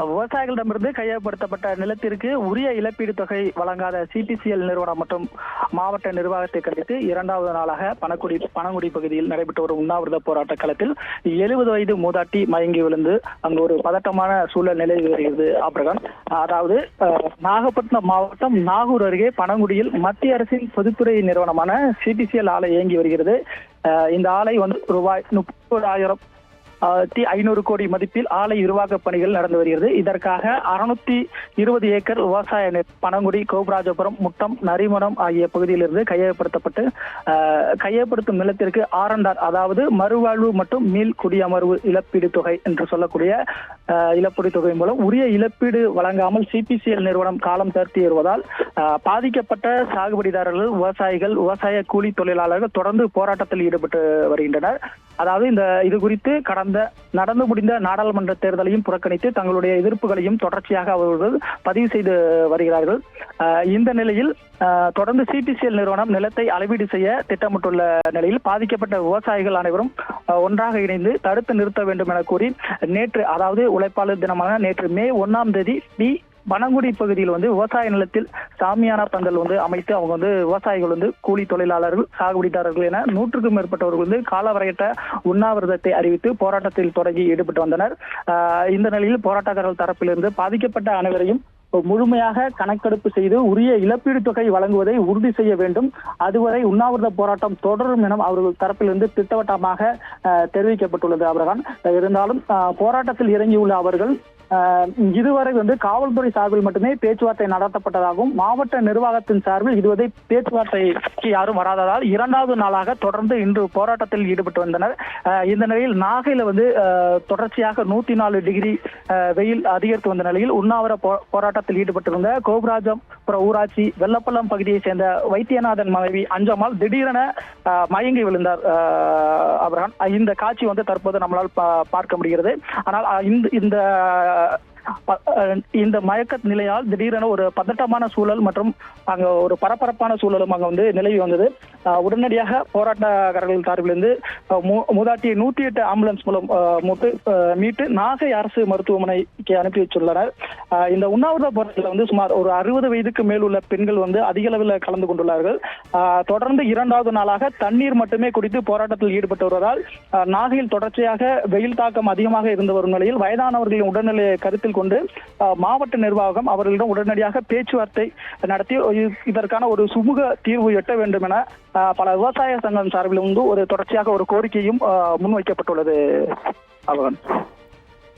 விவசாயிகளிடமிருந்து கையகப்படுத்தப்பட்ட நிலத்திற்கு உரிய இழப்பீடு தொகை வழங்காத சிபிசிஎல் நிறுவனம் மற்றும் மாவட்ட நிர்வாகத்தை கண்டித்து 2வது நாளாக பனங்குடி பகுதியில் நடைபெற்ற ஒரு உண்ணாவிரத போராட்ட களத்தில் 70 வயது மூதாட்டி மயங்கி விழுந்து அங்கு ஒரு பதட்டமான சூழல் நிலவி வருகிறது. ஆப்ரகான், அதாவது நாகப்பட்டினம் மாவட்டம் நாகூர் அருகே பனங்குடியில் மத்திய அரசின் பொதுத்துறை நிறுவனமான சிபிசிஎல் ஆலை இயங்கி வருகிறது. இந்த ஆலை ரூபாய் 30,500 கோடி மதிப்பில் ஆலை விரிவாக்க பணிகள் நடந்து வருகிறது. இதற்காக 620 ஏக்கர் விவசாய பனங்குடி, கோபராஜபுரம், முட்டம், நரிமணம் ஆகிய பகுதியிலிருந்து கையகப்படுத்தும் நிலத்திற்கு ஆர்என்ஆர், அதாவது மறுவாழ்வு மற்றும் மீள் குடியமர்வு இழப்பீடு தொகை என்று சொல்லக்கூடிய இழப்பீடு தொகை மூலம் உரிய இழப்பீடு வழங்காமல் சிபிசிஎல் நிறுவனம் காலம் தாழ்த்தி வருவதால் பாதிக்கப்பட்ட சாகுபடிதாரர்கள், விவசாயிகள், விவசாய கூலி தொழிலாளர்கள் தொடர்ந்து போராட்டத்தில் ஈடுபட்டு வருகின்றனர். அதாவது இது குறித்து நடந்து முடிந்த நாடாளுமன்ற தேர்தலையும் புறக்கணித்து தங்களுடைய எதிர்ப்புகளையும் தொடர்ச்சியாக அவர்கள் பதிவு செய்து வருகிறார்கள். இந்த நிலையில் தொடர்ந்து சிபிசிஎல் நிறுவனம் நிலத்தை அளவீடு செய்ய திட்டமிட்டுள்ள நிலையில் பாதிக்கப்பட்ட விவசாயிகள் அனைவரும் ஒன்றாக இணைந்து தடுத்து நிறுத்த வேண்டும் என கூறி நேற்று, அதாவது உழைப்பாளர் தினமான நேற்று மே 1ஆம் தேதி பனங்குடி பகுதியில் விவசாய நிலத்தில் சாமியானா பந்தல் அமைத்து அவங்க விவசாயிகள், கூலி தொழிலாளர்கள், சாகுபடிதாரர்கள் என 100க்கும் மேற்பட்டவர்கள் காலவரையற்ற உண்ணாவிரதத்தை அறிவித்து போராட்டத்தில் தொடங்கி ஈடுபட்டு வந்தனர். இந்த நிலையில் போராட்டக்காரர்கள் தரப்பிலிருந்து பாதிக்கப்பட்ட அனைவரையும் முழுமையாக கணக்கெடுப்பு செய்து உரிய இழப்பீடு தொகை வழங்குவதை உறுதி செய்ய வேண்டும், அதுவரை உண்ணாவிரத போராட்டம் தொடரும் என அவர்கள் தரப்பிலிருந்து திட்டவட்டமாக தெரிவிக்கப்பட்டுள்ளது. ஆப்ரகான், இருந்தாலும் போராட்டத்தில் இறங்கியுள்ள அவர்கள் இதுவரை காவல்துறை சார்பில் மட்டுமே பேச்சுவார்த்தை நடத்தப்பட்டதாகவும் மாவட்ட நிர்வாகத்தின் சார்பில் இதுவரை பேச்சுவார்த்தைக்கு யாரும் வராததால் 2வது நாளாக தொடர்ந்து இன்று போராட்டத்தில் ஈடுபட்டு வந்தனர். இந்த நிலையில் நாகையில தொடர்ச்சியாக 104 டிகிரி வெயில் அதிகரித்து வந்த நிலையில் உண்ணாவிர போராட்டத்தில் ஈடுபட்டிருந்த கோபராஜபுரம் ஊராட்சி வெள்ளப்பள்ளம் பகுதியை சேர்ந்த வைத்தியநாதன் மனைவி அஞ்சம்மாள் திடீரென மயங்கி விழுந்தார். அப்புறம் இந்த காட்சி தற்போது நம்மளால் பார்க்க முடிகிறது. ஆனால் இந்த மயக்க நிலையால் திடீரென ஒரு பதட்டமான சூழல் மற்றும் அங்க ஒரு பரபரப்பான சூழலும் அங்க நிலவி வந்தது. உடனடியாக போராட்டக்காரர்கள் சார்பிலிருந்து மூதாட்டியை 108 ஆம்புலன்ஸ் மூலம் மீட்டு நாகை அரசு மருத்துவமனைக்கு அனுப்பி வச்சுள்ளனர். இந்த உண்ணாவிரத போராட்டத்தில் சுமார் ஒரு 60 வயதுக்கு மேல் உள்ள பெண்கள் அதிக அளவில் கலந்து கொண்டுள்ளார்கள். தொடர்ந்து 2வது நாளாக தண்ணீர் மட்டுமே குடித்து போராட்டத்தில் ஈடுபட்டு வருவதால் நாகையில் தொடர்ச்சியாக வெயில் தாக்கம் அதிகமாக இருந்து வரும் நிலையில் வயதானவர்களின் உடல்நிலையை கருத்தில் கொண்டு மாவட்ட நிர்வாகம் அவர்களிடம் உடனடியாக பேச்சுவார்த்தை நடத்தி இதற்கான ஒரு சுமூக தீர்வு எட்ட வேண்டும் என பல விவசாய சங்கம் சார்பில் ஒரு தொடர்ச்சியாக ஒரு கோரிக்கையும் முன்வைக்கப்பட்டுள்ளது. அவன்